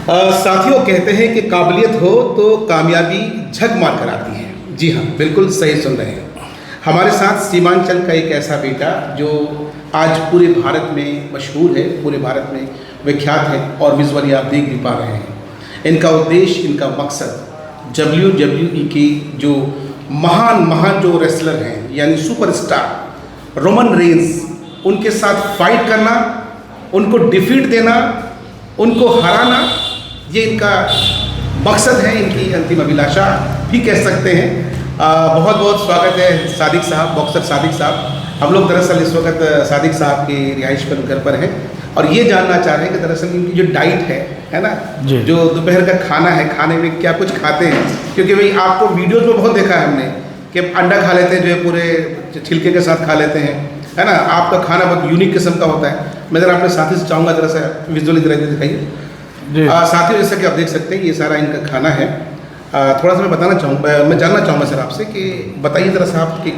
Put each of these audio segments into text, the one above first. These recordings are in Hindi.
साथियों, कहते हैं कि काबिलियत हो तो कामयाबी झक मार कर आती है। जी हाँ, बिल्कुल सही सुन रहे हैं। हमारे साथ सीमांचल का एक ऐसा बेटा जो आज पूरे भारत में मशहूर है, पूरे भारत में विख्यात है और विजुअली आप देख भी पा रहे हैं। इनका उद्देश्य, इनका मकसद WWE के जो महान जो रेसलर हैं, यानी सुपरस्टार रोमन रेंस, उनके साथ फाइट करना, उनको डिफीट देना, उनको हराना, ये इनका मकसद है, इनकी अंतिम अभिलाषा भी कह सकते हैं। बहुत बहुत स्वागत है सादिक साहब, बॉक्सर सादिक साहब। हम लोग दरअसल इस वक्त सादिक साहब के रिहाइश पर घर पर हैं और ये जानना चाह रहे हैं कि दरअसल इनकी जो डाइट है ना, जो दोपहर का खाना है, खाने में क्या कुछ खाते हैं। क्योंकि भाई आपको वीडियोज़ में बहुत देखा है हमने कि अंडा खा लेते हैं, जो है पूरे छिलके के साथ खा लेते हैं, है ना। आपका खाना बहुत यूनिक किस्म का होता है। मैं ज़रा अपने साथी से चाहूँगा जरा सा विजुअली दिखाइए। साथियों, जैसा कि आप देख सकते हैं ये सारा इनका खाना है। थोड़ा सा मैं बताना चाहूँगा, मैं जानना चाहूँगा सर आपसे कि बताइए ज़रा सा आप कि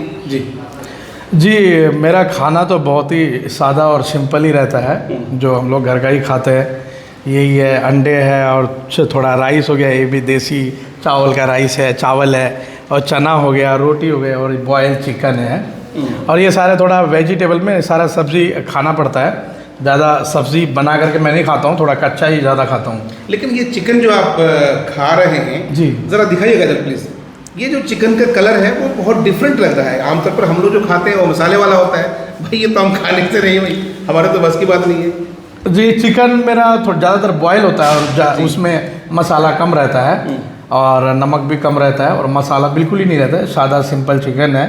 जी मेरा खाना तो बहुत ही सादा और सिंपल ही रहता है, जो हम लोग घर का ही खाते हैं। यही है, अंडे है और थोड़ा राइस हो गया, ये भी देसी चावल का राइस है, चावल है, और चना हो गया, रोटी हो गया, और बॉयल चिकन है। और ये सारे थोड़ा वेजिटेबल में सारा सब्ज़ी खाना पड़ता है। ज़्यादा सब्ज़ी बना करके मैं नहीं खाता हूँ, थोड़ा कच्चा ही ज़्यादा खाता हूँ। लेकिन ये चिकन जो आप खा रहे हैं जी, ज़रा दिखाइएगा जरा प्लीज़। ये जो चिकन का कलर है वो बहुत डिफरेंट लग रहा है। आमतौर पर हम लोग जो खाते हैं वो मसाले वाला होता है। भाई ये तो हम खा लेते नहीं भाई, हमारे तो बस की बात नहीं है। जी, चिकन मेरा थोड़ा ज़्यादातर बॉयल होता है और उसमें मसाला कम रहता है और नमक भी कम रहता है और मसाला बिल्कुल ही नहीं रहता है। सादा सिंपल चिकन है,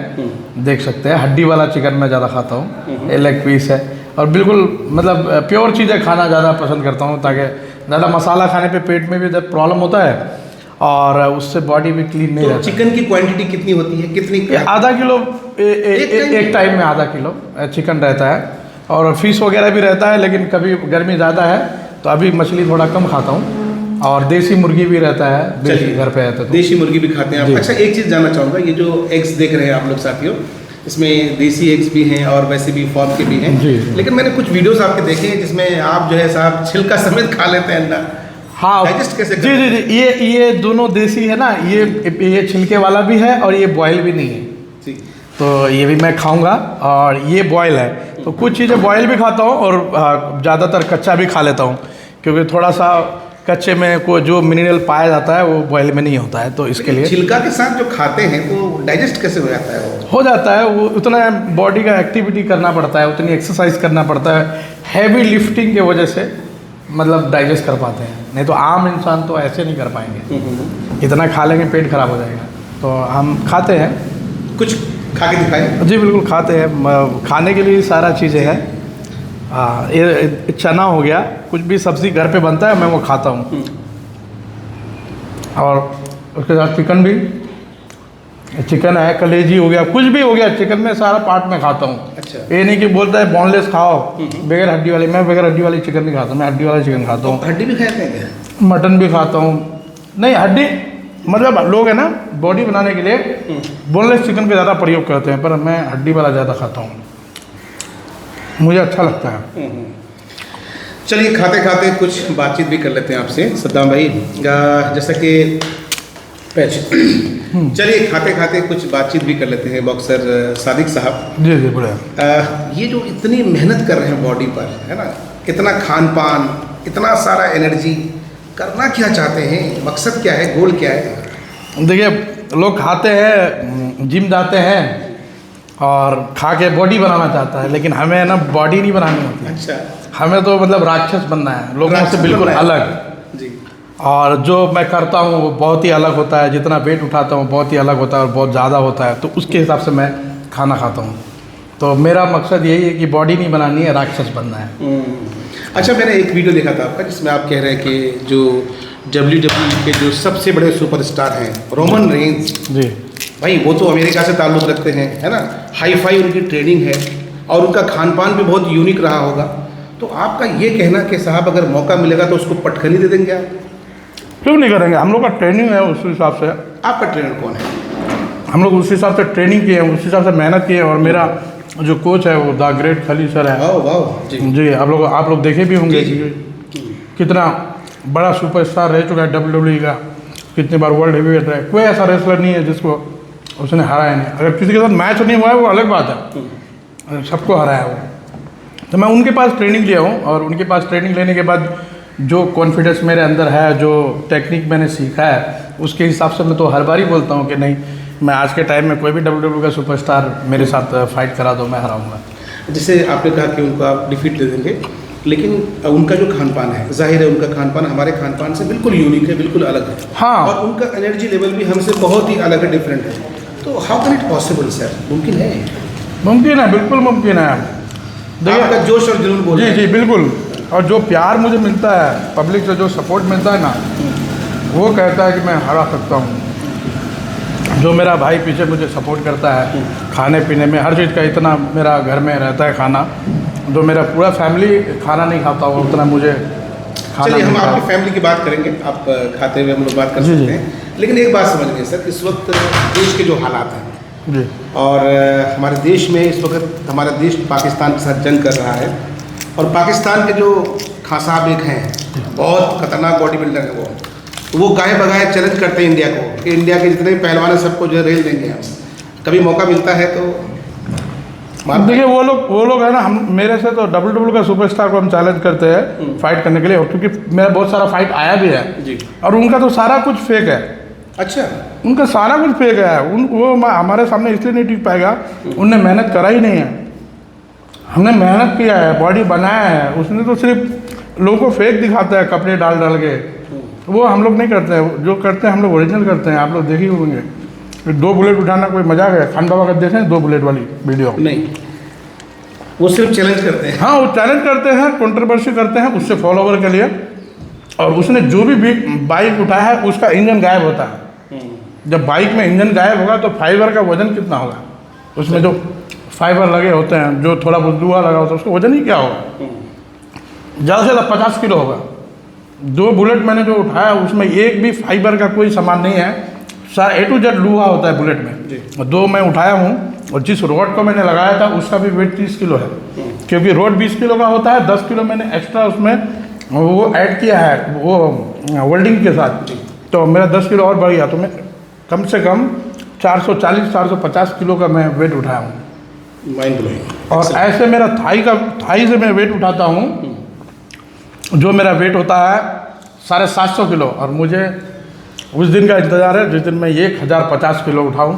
देख सकते हैं। हड्डी वाला चिकन मैं ज़्यादा खाता हूँ, लेग पीस है, और बिल्कुल मतलब प्योर चीज़ें खाना ज़्यादा पसंद करता हूँ, ताकि ज़्यादा मसाला खाने पे पेट में भी प्रॉब्लम होता है और उससे बॉडी भी क्लीन नहीं रहती। चिकन की क्वांटिटी कितनी होती है, कितनी? आधा किलो एक टाइम में आधा किलो चिकन रहता है, और फिश वगैरह भी रहता है। लेकिन कभी गर्मी ज़्यादा है तो अभी मछली थोड़ा कम खाता हूँ, और देसी मुर्गी भी रहता है, देसी घर पे है तो देसी मुर्गी भी खाते हैं आप। अच्छा, एक चीज़ जानना चाहूँगा, ये जो एग्स देख रहे हैं आप लोग साथियों, इसमें देसी एग्स भी हैं और वैसे भी फॉर्म के भी हैं। लेकिन मैंने कुछ वीडियोस आपके देखे हैं जिसमें आप जो है साहब छिलका समेत खा लेते हैं अंडा। हाँ, डाइजेस्ट कैसे जी जी जी, ये दोनों देसी है ना। ये छिलके वाला भी है और ये बॉयल भी नहीं है जी। तो ये भी मैं खाऊंगा, और ये बॉयल है। तो कुछ चीज़ें बॉयल भी खाता हूँ और ज़्यादातर कच्चा भी खा लेता हूँ, क्योंकि थोड़ा सा कच्चे में को जो मिनरल पाया जाता है वो बॉयल में नहीं होता है, तो इसके लिए छिलका के साथ जो खाते हैं तो डाइजेस्ट कैसे हो जाता है? वो हो जाता है, वो उतना बॉडी का एक्टिविटी करना पड़ता है, उतनी एक्सरसाइज करना पड़ता है, हैवी लिफ्टिंग के वजह से मतलब डाइजेस्ट कर पाते हैं। नहीं तो आम इंसान तो ऐसे नहीं कर पाएंगे, इतना खा लेंगे पेट खराब हो जाएगा। तो हम खाते हैं। कुछ खा के दिखाएं। जी बिल्कुल खाते हैं, खाने के लिए सारा चीज़ें हैं। हाँ, ये चना हो गया, कुछ भी सब्ज़ी घर पे बनता है मैं वो खाता हूँ, और उसके साथ चिकन भी, चिकन है, कलेजी हो गया, कुछ भी हो गया, चिकन में सारा पार्ट में खाता हूँ। अच्छा। ये नहीं कि बोलता है बोनलेस खाओ बगैर हड्डी वाली, मैं बगैर हड्डी वाली चिकन नहीं खाता, मैं हड्डी वाला चिकन खाता हूँ। हड्डी भी खाते हैं क्या? मटन भी खाता हूँ। नहीं, हड्डी मतलब लोग है ना बॉडी बनाने के लिए बोनलेस चिकन का ज़्यादा प्रयोग करते हैं, पर मैं हड्डी वाला ज़्यादा खाता हूँ, मुझे अच्छा लगता है। चलिए, खाते खाते कुछ बातचीत भी कर लेते हैं आपसे सद्दाम भाई, जैसा कि चलिए खाते खाते कुछ बातचीत भी कर लेते हैं बॉक्सर सादिक साहब। जी जी बोलिए। ये जो इतनी मेहनत कर रहे हैं बॉडी पर, है ना, इतना खान पान, इतना सारा एनर्जी, करना क्या चाहते हैं? मकसद क्या है, गोल क्या है? देखिए, लोग खाते हैं, जिम जाते हैं और खा के बॉडी बनाना चाहता है, लेकिन हमें ना बॉडी नहीं बनानी होती। अच्छा। हमें तो मतलब राक्षस बनना है, लोगों से बिल्कुल अलग जी। और जो मैं करता हूँ वो बहुत ही अलग होता है, जितना वेट उठाता हूँ बहुत ही अलग होता है और बहुत ज़्यादा होता है, तो उसके हिसाब से मैं खाना खाता हूँ। तो मेरा मकसद यही है कि बॉडी नहीं बनानी है, राक्षस बनना है। अच्छा, मैंने एक वीडियो देखा था आपका जिसमें आप कह रहे हैं कि जो WWE के जो सबसे बड़े सुपरस्टार हैं रोमन रेंस जी, भाई वो तो अमेरिका से ताल्लुक़ रखते हैं, है ना, हाई फाई उनकी ट्रेनिंग है और उनका खान पान भी बहुत यूनिक रहा होगा। तो आपका ये कहना कि साहब अगर मौका मिलेगा तो उसको पटखनी दे देंगे आप? क्यों नहीं करेंगे, हम लोग का ट्रेनिंग है उस हिसाब से। आपका ट्रेनर कौन है? हम लोग उस हिसाब से ट्रेनिंग किए हैं, उस हिसाब से मेहनत की है, और मेरा जो कोच है वो द ग्रेट खली सर है। वाह वाह जी। जी, आप लोग देखे भी होंगे कितना बड़ा सुपरस्टार रह चुका है WWE का, कितनी बार वर्ल्ड हेवीवेट रहा है। कोई ऐसा रेसलर नहीं है जिसको उसने हराया नहीं। अगर किसी के साथ मैच नहीं हुआ है वो अलग बात है, सबको हराया वो। तो मैं उनके पास ट्रेनिंग लिया हूँ, और उनके पास ट्रेनिंग लेने के बाद जो कॉन्फिडेंस मेरे अंदर है, जो टेक्निक मैंने सीखा है, उसके हिसाब से मैं तो हर बार ही बोलता हूँ कि नहीं, मैं आज के टाइम में कोई भी WWE का सुपरस्टार मेरे साथ फाइट करा दो, मैं हराऊँगा। जैसे आपने कहा कि उनको आप डिफीट दे देंगे, लेकिन उनका जो खान पान है, जाहिर है उनका खान पान हमारे खान पान से बिल्कुल यूनिक है, बिल्कुल अलग है। हाँ। और उनका एनर्जी लेवल भी हमसे बहुत ही अलग है, डिफरेंट है। तो how can it possible sir? मुमकिन है? मुमकिन है, बिल्कुल मुमकिन है। देखिए, आपका जोश और जुनून बोल जी जी बिल्कुल। और जो प्यार मुझे मिलता है पब्लिक से, जो सपोर्ट मिलता है ना, वो कहता है कि मैं हरा सकता हूँ। जो मेरा भाई पीछे मुझे सपोर्ट करता है खाने पीने में, हर चीज़ का, इतना मेरा घर में रहता है खाना, जो मेरा पूरा फैमिली खाना नहीं खाता हो उतना मुझे खाना। चलिए हम आपकी फैमिली की बात करेंगे, आप खाते हुए हम लोग बात कर सकते हैं। लेकिन एक बात समझिए सर, इस वक्त देश के जो हालात हैं जी, और हमारे देश में इस वक्त हमारा देश पाकिस्तान के साथ जंग कर रहा है, और पाकिस्तान के जो खान साहब एक हैं, बहुत खतरनाक बॉडी बिल्डर है वो गाय बगाए चैलेंज करते हैं इंडिया को कि इंडिया के जितने भी पहलवान हैं सबको जो रेल देंगे हम। कभी मौका मिलता है तो देखिए वो लोग है ना, हम मेरे से तो WWE का सुपरस्टार को हम चैलेंज करते हैं फाइट करने के लिए, क्योंकि मेरा बहुत सारा फाइट आया भी है जी। और उनका तो सारा कुछ फेक है। अच्छा, उनका सारा कुछ फेक है। वो हमारे सामने इसलिए नहीं टिक पाएगा, उनने मेहनत करा ही नहीं है। हमने मेहनत किया है, बॉडी बनाया है, उसने तो सिर्फ लोगों को फेक दिखाता है कपड़े डाल डाल के। वो हम लोग नहीं करते हैं, जो करते हैं हम लोग ओरिजिनल करते हैं। आप लोग देखे होंगे 2 बुलेट उठाना कोई मजाक है? खान बाबा का देखें 2 बुलेट वाली वीडियो? नहीं, वो सिर्फ चैलेंज करते हैं। हाँ, वो चैलेंज करते हैं, कंट्रोवर्सी करते हैं उससे फॉलोवर के लिए। और उसने जो भी बाइक उठाया है उसका इंजन गायब होता है। जब बाइक में इंजन गायब होगा तो फाइबर का वजन कितना होगा? उसमें जो फाइबर लगे होते हैं, जो थोड़ा बहुत लोहा लगा होता है, उसका वजन ही क्या होगा? ज़्यादा से ज़्यादा 50 किलो होगा। 2 बुलेट मैंने जो उठाया उसमें एक भी फाइबर का कोई सामान नहीं है, सारा A to Z लोहा होता है बुलेट में। 2 मैं उठाया हूँ, और जिस रोड को मैंने लगाया था उसका भी वेट 30 किलो है, क्योंकि रोड 20 किलो का होता है। 10 किलो मैंने एक्स्ट्रा उसमें वो ऐड किया है, वो वेल्डिंग के साथ, तो मेरा 10 किलो और बढ़ गया। तो मैं कम से कम 440-450 किलो का मैं वेट उठाया हूँ। Mind blowing. और ऐसे मेरा थाई से मैं वेट उठाता हूँ, जो मेरा वेट होता है 750 किलो। और मुझे उस दिन का इंतज़ार है जिस दिन मैं 1050 किलो उठाऊँ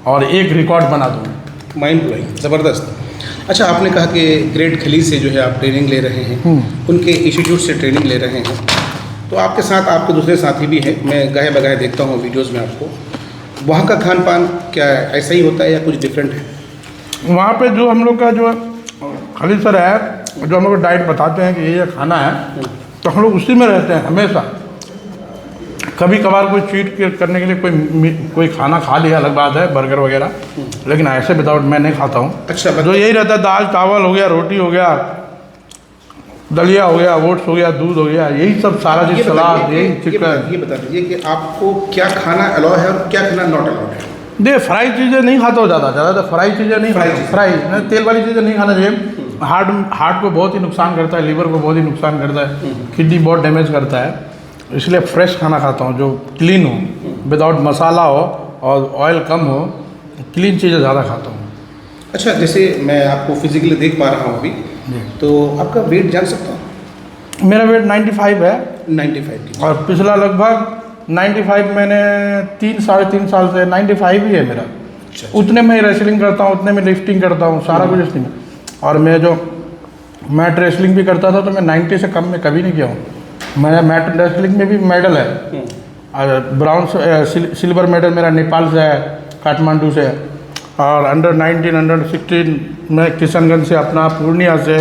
और एक रिकॉर्ड बना दूँ। माइंड ब्लोइंग, ज़बरदस्त। अच्छा, आपने कहा कि ग्रेट खली से जो है आप ट्रेनिंग ले रहे हैं, उनके इंस्टीट्यूट से ट्रेनिंग ले रहे हैं, तो आपके साथ आपके दूसरे साथी भी हैं, मैं गाहे बगाहे देखता हूँ वीडियोज़ में आपको। वहाँ का खान पान क्या ऐसा ही होता है या कुछ डिफरेंट है? वहाँ पे जो हम लोग का जो खलील सर है, जो हम लोग को डाइट बताते हैं कि ये खाना है, तो हम लोग उसी में रहते हैं हमेशा। कभी कभार कोई चीट करने के लिए कोई खाना खा लिया, अलग बात है, बर्गर वगैरह, लेकिन ऐसे विदाउट मैं नहीं खाता हूँ। अच्छा, जो यही रहता है, दाल चावल हो गया, रोटी हो गया, दलिया हो गया, ओट्स हो गया, दूध हो गया, यही सब सारा चीज़, सलाद, यही चिकन। ये बता दीजिए कि आपको क्या खाना अलाउ है और क्या खाना नॉट अलाउड है? देखिए, फ्राई चीज़ें नहीं खाता हो ज़्यादा फ्राई चीज़ें नहीं खाई, फ्राई तेल वाली चीज़ें नहीं खाना चाहिए। हार्ट को बहुत ही नुकसान करता है, लीवर को बहुत ही नुकसान करता है, किडनी बहुत डैमेज करता है। इसलिए फ्रेश खाना खाता हूँ, जो क्लीन हो, विदाउट मसाला हो और ऑयल कम हो, क्लीन चीज़ें ज़्यादा खाता हूँ। अच्छा, जैसे मैं आपको फिजिकली देख पा रहा हूँ अभी, तो आपका वेट जान सकता हूँ? मेरा वेट 95 है। 95 की। और पिछला लगभग 95 मैंने 3-3.5 साल से 95 ही है मेरा। अच्छा। उतने में रेसलिंग करता हूँ, उतने में लिफ्टिंग करता हूँ, सारा कुछ इसलिए। और मैं जो मैट रेसलिंग भी करता था तो मैं 90 से कम में कभी नहीं किया हूँ। मेरा मैट रेसलिंग में भी मेडल है, और ब्राउन्स सिल्वर मेडल मेरा नेपाल से है, काठमांडू से। और अंडर 19, अंडर 16 मैं किशनगंज से, अपना पूर्णिया से,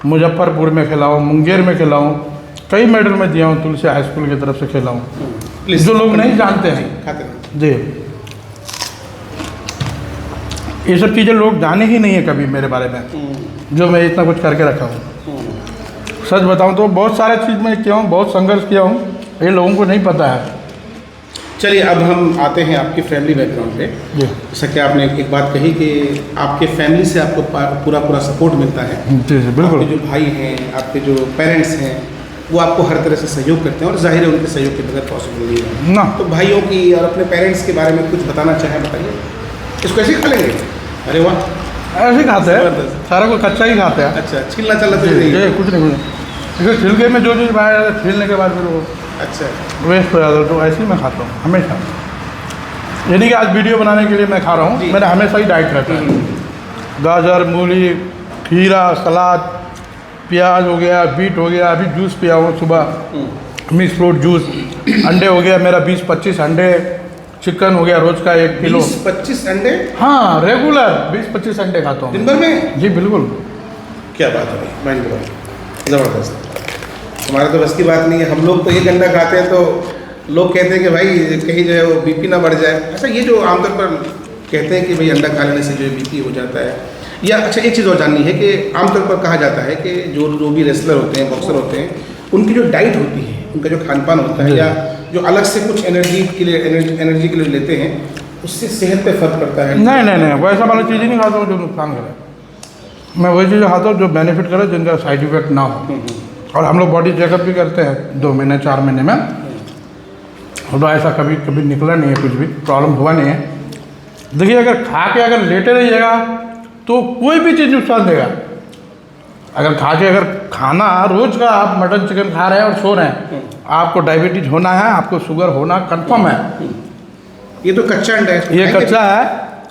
मुजफ्फरपुर में खेला हूँ, मुंगेर में खेला हूँ, कई मेडल मैं दिया हूँ, तुलसी हाई स्कूल की तरफ से खेला हूँ, जो लोग नहीं जानते हैं जी। ये सब चीज़ें लोग जाने ही नहीं है कभी मेरे बारे में, जो मैं इतना कुछ करके रखा हूँ। सच बताऊँ तो बहुत सारा चीज़ मैं किया हूँ, बहुत संघर्ष किया हूँ, ये लोगों को नहीं पता है। चलिए, अब हम आते हैं आपके फैमिली बैकग्राउंड पे। जैसा कि आपने एक बात कही कि आपके फैमिली से आपको पूरा सपोर्ट मिलता है। जी जी बिल्कुल। आपके जो भाई हैं, आपके जो पेरेंट्स हैं, वो आपको हर तरह से सहयोग करते हैं और जाहिर है उनके सहयोग के बगैर पॉसिबल नहीं है। ना तो भाइयों की और अपने पेरेंट्स के बारे में कुछ बताना चाहें, बताइए। इसको ऐसे ही खा लेंगे? अरे वाह, ऐसे ही खाते हैं, जबरदस्त। सारा कुछ कच्चा ही खाते हैं। अच्छा, छीलना चलना तो जी, नहीं है? जी, कुछ नहीं, कुछ नहीं। इसके छिलके में जो चीज़ बाहर जाता है, छीलने के बाद फिर वो अच्छा, वेस्ट हो जाता है, तो ऐसे ही मैं खाता हूँ हमेशा। ये नहीं कि आज वीडियो बनाने के लिए मैं खा रहा हूँ, जी। मेरा हमेशा ही डाइट रहता है। गाजर, मूली, खीरा, सलाद, प्याज हो गया, बीट हो गया, अभी जूस पिया हूँ सुबह, मिक्स फ्रूट जूस, अंडे हो गया मेरा 20-25 अंडे, चिकन हो गया रोज़ का 1 किलो। 20-25 अंडे हाँ, रेगुलर 20-25 अंडे खाता हूँ। दिन भर में? जी बिल्कुल। क्या बात है भाई, माइंड ब्लोइंग, ज़बरदस्त। हमारे तो बस की बात नहीं है, हम लोग तो 1 घंटा खाते हैं तो लोग कहते हैं कि भाई कहीं जो है वो बीपी ना बढ़ जाए। अच्छा, ये जो आमतौर पर कहते हैं कि भाई अंडा खा लेने से जो है बीपी हो जाता है, या अच्छा एक चीज़ और जाननी है कि आमतौर पर कहा जाता है कि जो भी रेसलर होते हैं, बॉक्सर होते हैं, उनकी जो डाइट होती है, उनका जो खान पान होता है, या जो अलग से कुछ एनर्जी के लिए लेते हैं, उससे सेहत पे फर्क पड़ता है? नहीं नहीं नहीं, वैसा वाली चीज़ ही नहीं खाता हूँ जो नुकसान करे। मैं वही चीज़ खाता हूँ जो बेनिफिट करे, जिनका साइड इफेक्ट ना हो। और हम लोग बॉडी चेकअप भी करते हैं 2 महीने 4 महीने में, तो ऐसा कभी निकला नहीं है, कुछ भी प्रॉब्लम हुआ नहीं है। देखिए, अगर खा के अगर लेटे रहिएगा तो कोई भी चीज़ नुकसान देगा। अगर खा के अगर खाना रोज़ का आप मटन चिकन खा रहे हैं और सो रहे हैं, आपको डायबिटीज होना है, आपको शुगर होना कंफर्म है। ये तो कच्चा अंडा है, ये कच्चा है,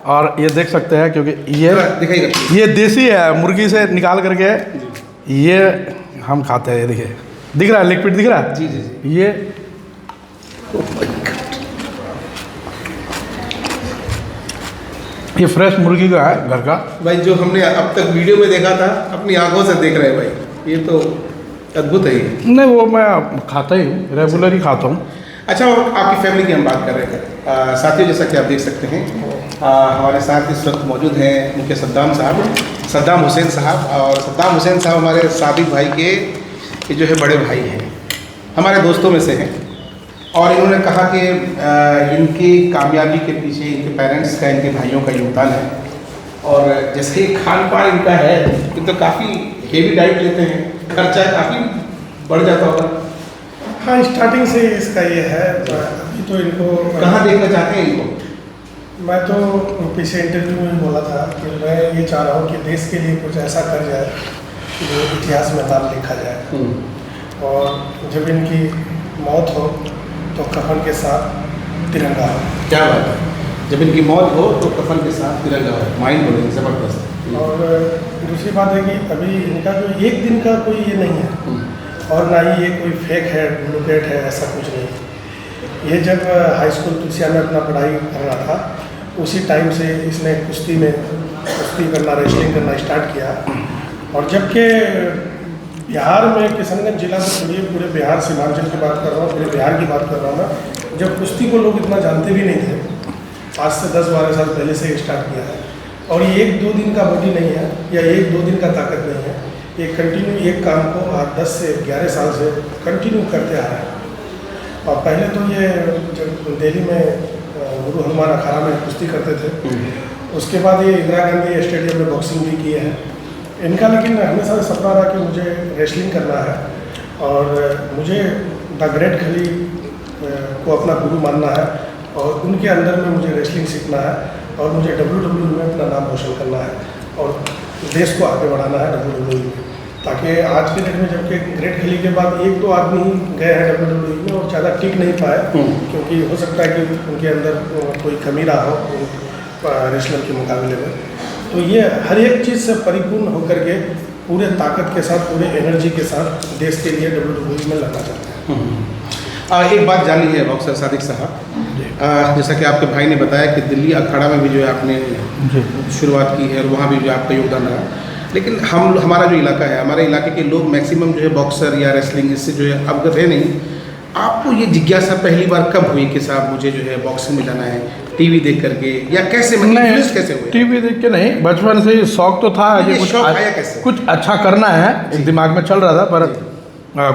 और ये देख सकते हैं क्योंकि दिखाइएगा। ये देसी है, मुर्गी से निकाल करके ये हम खाते हैं। ये देखिए, दिख रहा है लिक्विड, दिख रहा है? जी जी जी। ये ये फ्रेश मुर्गी का है, घर का। भाई जो हमने अब तक वीडियो में देखा था, अपनी आंखों से देख रहे हैं भाई, ये तो अद्भुत है ये। नहीं, वो मैं खाता ही हूँ, रेगुलर ही खाता हूँ। अच्छा, और आपकी फैमिली की हम बात कर रहे थे साथियों, जैसा कि आप देख सकते हैं हमारे साथ इस वक्त मौजूद हैं मुख्य सद्दाम हुसैन साहब। और सद्दाम हुसैन साहब हमारे साबिक भाई के ये जो है बड़े भाई हैं, हमारे दोस्तों में से हैं। और इन्होंने कहा कि इनकी कामयाबी के पीछे इनके पेरेंट्स का, इनके भाइयों का योगदान है। और जैसे ही खान पान इनका है, ये तो काफ़ी हेवी डाइट लेते हैं, खर्चा काफ़ी बढ़ जाता होगा। हाँ, स्टार्टिंग से इसका ये है। अभी तो इनको कहाँ देखना चाहते हैं इनको? मैं तो पीछे इंटरव्यू में बोला था कि मैं ये चाह रहा हूँ कि देश के लिए कुछ ऐसा कर जाए जो इतिहास में नाम लिखा जाए। और जब इनकी मौत हो तो कफन के साथ तिरंगा हो। क्या बात है, जब इनकी मौत हो तो कफन के साथ तिरंगा हो, माइंड ब्लोइंग, ज़बरदस्त। और दूसरी बात है कि अभी इनका जो 1 दिन का कोई ये नहीं है, और ना ही ये कोई फेक है, डुप्लीकेट है, ऐसा कुछ नहीं। ये जब हाई स्कूल तुलसिया में अपना पढ़ाई कर रहा था, उसी टाइम से इसने कुश्ती करना, रेसलिंग करना स्टार्ट किया। और जबकि बिहार में किशनगंज जिला से छोड़िए, पूरे बिहार, सीमांचल की बात कर रहा हूँ, पूरे बिहार की बात कर रहा हूँ मैं, जब कुश्ती को लोग इतना जानते भी नहीं थे, आज से 10-12 साल पहले से स्टार्ट किया है। और ये 1-2 दिन का बॉडी नहीं है, या 1-2 दिन का ताकत नहीं है। ये कंटिन्यू एक काम को 10 से 11 साल से कंटिन्यू करते आ रहा है। और पहले तो ये जब दिल्ली में गुरु हनुमान अखाड़ा में कुश्ती करते थे, उसके बाद ये इंदिरा गांधी स्टेडियम में बॉक्सिंग भी किए हैं इनका। लेकिन हमेशा सपना रहा कि मुझे रेसलिंग करना है, और मुझे द ग्रेट खली को अपना गुरु मानना है, और उनके अंदर में मुझे रेसलिंग सीखना है, और मुझे WWE में अपना नाम रोशन करना है, और देश को आगे बढ़ाना है WWE में। ताकि आज के डेट में, जबकि ग्रेट खली के बाद 1-2 आदमी ही गए हैं WWE में और ज़्यादा टिक नहीं पाए, क्योंकि हो सकता है कि उनके अंदर कोई कमी रहा हो रेसलर के मुकाबले में। तो ये हर एक चीज़ से परिपूर्ण होकर के पूरे ताकत के साथ, पूरे एनर्जी के साथ देश के लिए WWE में लड़ना चाहते हैं। एक बात जानी है बॉक्सर सादिक साहब, जैसा कि आपके भाई ने बताया कि दिल्ली अखाड़ा में भी जो है आपने शुरुआत की है, और वहाँ भी जो आपका योगदान रहा। लेकिन हमारा जो इलाका है, हमारे इलाके के लोग मैक्सिमम जो है बॉक्सर या रेसलिंग इससे जो है अवगत है नहीं। आपको ये जिज्ञासा पहली बार कब हुई कि साहब मुझे जो है बॉक्सिंग में जाना है, टीवी देख करके, या कैसे, मतलब कैसे हुए? टीवी देख के नहीं, बचपन से ही शौक तो था कि कुछ अच्छा करना है, दिमाग में चल रहा था, पर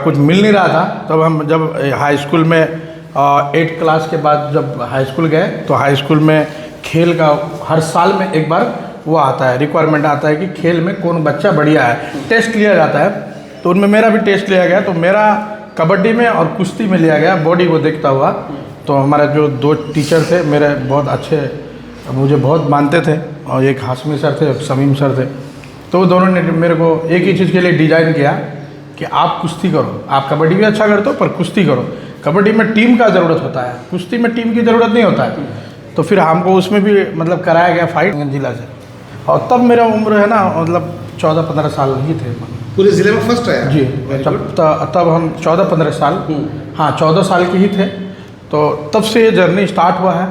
कुछ मिल नहीं रहा था। तब हम जब हाई स्कूल में 8th क्लास के बाद जब हाई स्कूल गए, तो हाई स्कूल में खेल का हर साल में एक बार वो आता है, रिक्वायरमेंट आता है कि खेल में कौन बच्चा बढ़िया है, टेस्ट लिया जाता है। तो उनमें मेरा भी टेस्ट लिया गया। तो मेरा कबड्डी में और कुश्ती में लिया गया, बॉडी को देखता हुआ। तो हमारे जो 2 टीचर थे मेरे बहुत अच्छे, मुझे बहुत मानते थे, और एक हाशमी सर थे, एक समीम सर थे। तो वो दोनों ने मेरे को एक ही चीज़ के लिए डिज़ाइन किया कि आप कुश्ती करो, आप कबड्डी भी अच्छा करते हो पर कुश्ती करो। कबड्डी में टीम का ज़रूरत होता है, कुश्ती में टीम की ज़रूरत नहीं होता है। तो फिर हमको उसमें भी मतलब कराया गया फाइट जिला से। और तब मेरा उम्र है ना मतलब 14-15 साल ही थे। पूरे ज़िले में फर्स्ट आया जी, तब हम 14-15 साल, हाँ 14 साल के ही थे। तो तब से ये जर्नी स्टार्ट हुआ है।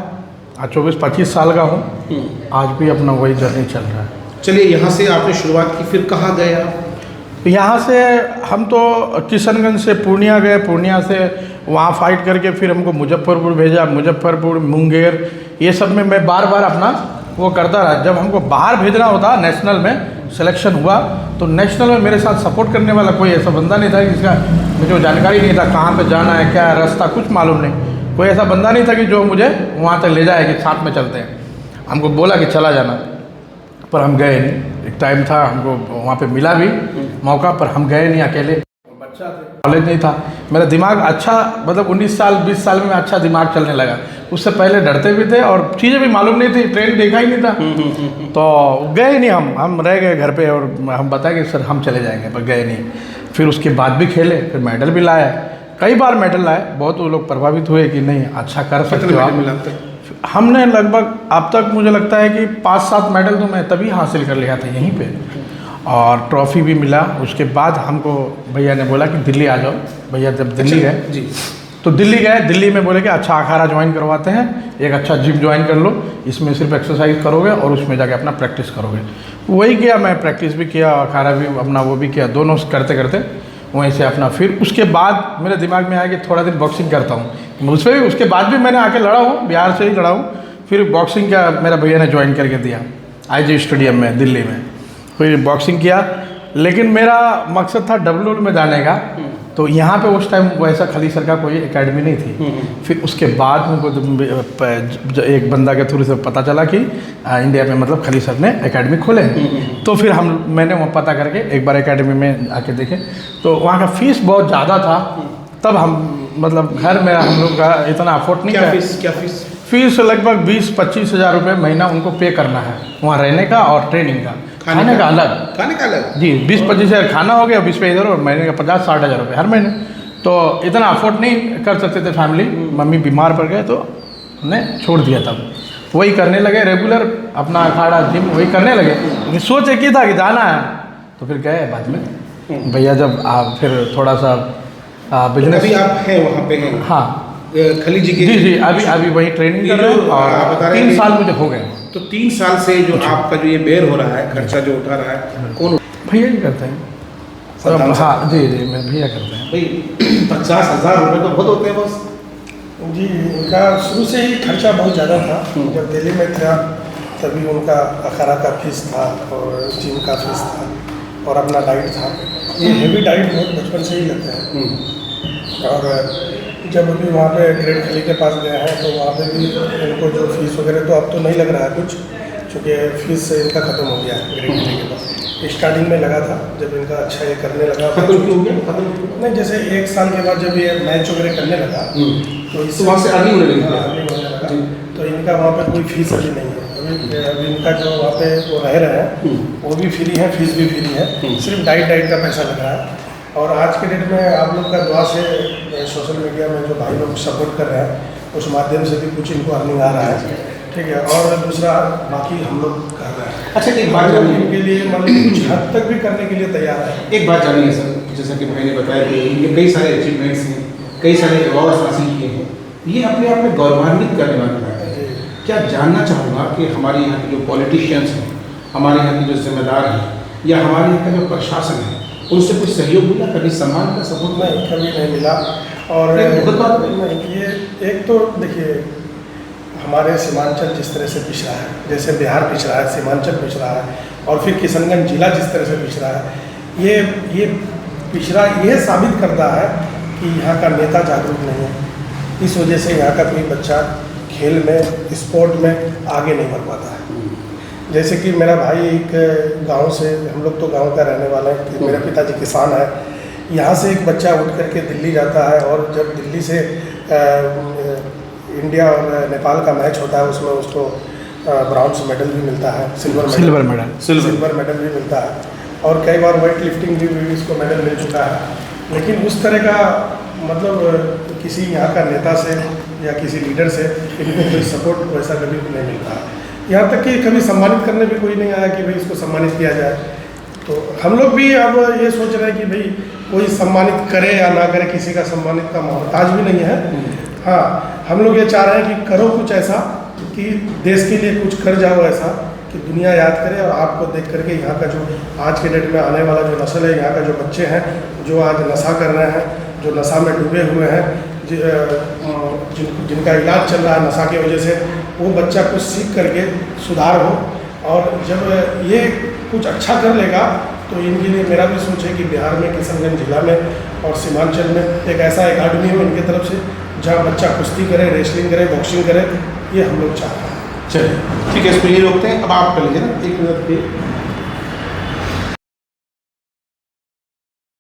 आज 24-25 साल का हूँ, आज भी अपना वही जर्नी चल रहा है। चलिए, यहाँ से आपने शुरुआत की, फिर कहाँ गए आप? यहाँ से हम तो किशनगंज से पूर्णिया गए, पूर्णिया से वहाँ फाइट करके फिर हमको मुजफ्फरपुर भेजा, मुजफ्फरपुर, मुंगेर, ये सब में मैं बार बार अपना वो करता रहा। जब हमको बाहर भेजना होता, नेशनल में सिलेक्शन हुआ, तो नेशनल में मेरे साथ सपोर्ट करने वाला कोई ऐसा बंदा नहीं था जिसका मुझे जानकारी नहीं था कहाँ पे जाना है, क्या है रास्ता, कुछ मालूम नहीं। कोई ऐसा बंदा नहीं था कि जो मुझे वहाँ तक ले जाए कि साथ में चलते हैं। हमको बोला कि चला जाना, पर हम गए नहीं। एक टाइम था हमको वहाँ पे मिला भी मौका, पर हम गए नहीं अकेले। बच्चा थे, कॉलेज नहीं था, मेरा दिमाग अच्छा मतलब 19 साल 20 साल में अच्छा दिमाग चलने लगा। उससे पहले डरते भी थे और चीज़ें भी मालूम नहीं थी, ट्रेन देखा ही नहीं था। तो गए नहीं हम रह गए घर पे, और हम बताए कि सर हम चले जाएंगे, पर गए नहीं। फिर उसके बाद भी खेले, फिर मेडल भी लाए, कई बार मेडल लाए। बहुत वो लोग प्रभावित हुए कि नहीं अच्छा कर सकते हो आप। हमने लगभग अब तक मुझे लगता है कि 5-7 मेडल तो मैं तभी हासिल कर लिया था यहीं पे, और ट्रॉफ़ी भी मिला। उसके बाद हमको भैया ने बोला कि दिल्ली आ जाओ। भैया जब दिल्ली गए जी, तो दिल्ली गए, दिल्ली में बोले कि अच्छा अखाड़ा ज्वाइन करवाते हैं, एक अच्छा जिम ज्वाइन कर लो, इसमें सिर्फ एक्सरसाइज करोगे और उसमें जाके अपना प्रैक्टिस करोगे। वही किया, मैं प्रैक्टिस भी किया, अखाड़ा भी अपना वो भी किया, दोनों करते करते वहीं से अपना। फिर उसके बाद मेरे दिमाग में आया कि थोड़ा दिन बॉक्सिंग करता हूँ। उसमें भी उसके बाद भी मैंने आके लड़ा हूँ, बिहार से ही लड़ा हूँ। फिर बॉक्सिंग का मेरा भैया ने ज्वाइन करके दिया IG स्टेडियम में दिल्ली में, फिर बॉक्सिंग किया। लेकिन मेरा मकसद था WWL में जाने का। तो यहाँ पे उस टाइम वैसा खली सर का कोई एकेडमी नहीं थी। फिर उसके बाद मुझको एक बंदा के थ्रू से पता चला कि इंडिया में मतलब खली सर ने एकेडमी खोले। तो फिर मैंने वहाँ पता करके एक बार एकेडमी में आके देखे, तो वहाँ का फ़ीस बहुत ज़्यादा था। तब हम मतलब घर में हम लोग का इतना अफोर्ड नहीं क्या किया। फीस? फीस लगभग 20-25 हज़ार रुपये महीना उनको पे करना है, वहाँ रहने का और ट्रेनिंग का। खाने का अलग जी, 20-25 हज़ार खाना हो गया, 20 इधर, और महीने का 50-60 हज़ार रुपये हर महीने। तो इतना अफोर्ड नहीं कर सकते थे फैमिली। मम्मी बीमार पड़ गए तो हमने छोड़ दिया। तब वही करने लगे रेगुलर, अपना अखाड़ा जिम वही करने लगे। लेकिन सोच एक ही था कि जाना है, तो फिर गए बाद में। भैया जब आप फिर थोड़ा सा बिजनेस, अभी आप हैं वहाँ पे हैं? हाँ, खली जी के जी, अभी वही ट्रेनिंग कर रहे हैं, और 3 साल मुझे हो गए। तो 3 साल से जो आपका जो ये बेयर हो रहा है, खर्चा जो उठा रहा है, कौन? भैया ही करते हैं। हाँ जी, मैं भैया करते हैं। भाई 50,000 रुपये तो बहुत होते हैं बस। जी, उनका शुरू से ही खर्चा बहुत ज़्यादा था। जब दिल्ली में था तभी उनका अखाड़ा का फीस था और जिम का फीस था और अपना डाइट था। ये हेवी डाइट बहुत बचपन से ही लगता है। और जब अभी वहाँ पे ग्रेट खली के पास गए हैं तो वहाँ पे भी इनको जो फीस वगैरह तो अब तो नहीं लग रहा है कुछ, क्योंकि फीस से इनका ख़त्म हो गया है ग्रेट खली के पास। स्टार्टिंग में लगा था, जब इनका अच्छा ये करने लगा खत्म क्यों हो गया? नहीं, जैसे 1 साल के बाद जब ये मैच वगैरह करने लगा तो इससे वहाँ से अर्निंग होने लगी। अर्निंग होने लगा, तो इनका वहाँ पे कोई फीस अभी नहीं है। अभी इनका जो वहाँ पे वो रह रहे हैं वो भी फ्री है, फीस भी फ्री है, सिर्फ डाइट का पैसा लग रहा है। और आज के डेट में आप लोग का दुआ से सोशल मीडिया में जो भाई लोग सपोर्ट कर रहे हैं, उस माध्यम से भी कुछ इनको अर्निंग आ रहा है, ठीक है। और दूसरा बाकी हम लोग कर रहे हैं। अच्छा, एक बात इनके लिए मतलब कुछ हद तक भी करने के लिए तैयार है। एक बात जानिए सर, जैसा कि भाई ने बताया कि ये कई सारे अचीवमेंट्स हैं, कई सारे अवार्ड्स हासिल किए हैं, ये अपने आप में गौरवान्वित करने वाली बात है। क्या जानना चाहूँगा कि हमारे यहाँ के जो पॉलिटिशियंस हैं, हमारे यहाँ के जो जिम्मेदार हैं, या हमारे यहाँ का जो प्रशासन है, उनसे कुछ सहयोग मिला, कभी सम्मान का सपोर्ट? नहीं, कभी नहीं मिला। और ये एक तो देखिए, हमारे सीमांचल जिस तरह से पिछड़ा है, जैसे बिहार पिछड़ा है, सीमांचल पिछड़ा है, और फिर किशनगंज जिला जिस तरह से पिछड़ा है, ये पिछड़ा ये साबित करता है कि यहाँ का नेता जागरूक नहीं है। इस वजह से यहाँ का कोई बच्चा खेल में, स्पोर्ट में आगे नहीं बढ़ पाता है। जैसे कि मेरा भाई एक गांव से, हम लोग तो गांव का रहने वाला है, मेरे पिताजी किसान है, यहाँ से एक बच्चा उठ करके दिल्ली जाता है और जब दिल्ली से इंडिया और नेपाल का मैच होता है उसमें उसको ब्रॉन्ज मेडल भी मिलता है, सिल्वर मेडल। सिल्वर मेडल भी मिलता है और कई बार वेट लिफ्टिंग भी इसको मेडल मिल चुका है। लेकिन उस तरह का मतलब किसी यहाँ का नेता से या किसी लीडर से इनको कोई सपोर्ट वैसा कभी नहीं मिलता है। यहाँ तक कि कभी सम्मानित करने भी कोई नहीं आया कि भाई इसको सम्मानित किया जाए। तो हम लोग भी अब ये सोच रहे हैं कि भाई कोई सम्मानित करे या ना करे, किसी का सम्मानित का मोहताज भी नहीं है। हाँ, हम लोग ये चाह रहे हैं कि करो कुछ ऐसा कि देश के लिए कुछ कर जाओ ऐसा कि दुनिया याद करे और आपको देख करके यहाँ का जो आज के डेट में आने वाला जो नस्ल है, यहाँ का जो बच्चे हैं जो आज नशा कर रहे हैं, जो नशा में डूबे हुए हैं, जिनका इलाज चल रहा है नशा की वजह से, वो बच्चा कुछ सीख करके सुधार हो। और जब ये कुछ अच्छा कर लेगा तो इनके लिए मेरा भी सोच है कि बिहार में किशनगंज जिला में और सीमांचल में एक ऐसा एकेडमी हो इनकी तरफ से जहाँ बच्चा कुश्ती करे, रेसलिंग करे, बॉक्सिंग करे, ये हम लोग चाह रहे हैं। चलिए ठीक है, इसको ये रोकते हैं। अब आप कर लीजिए ना, 1 मिनट पे।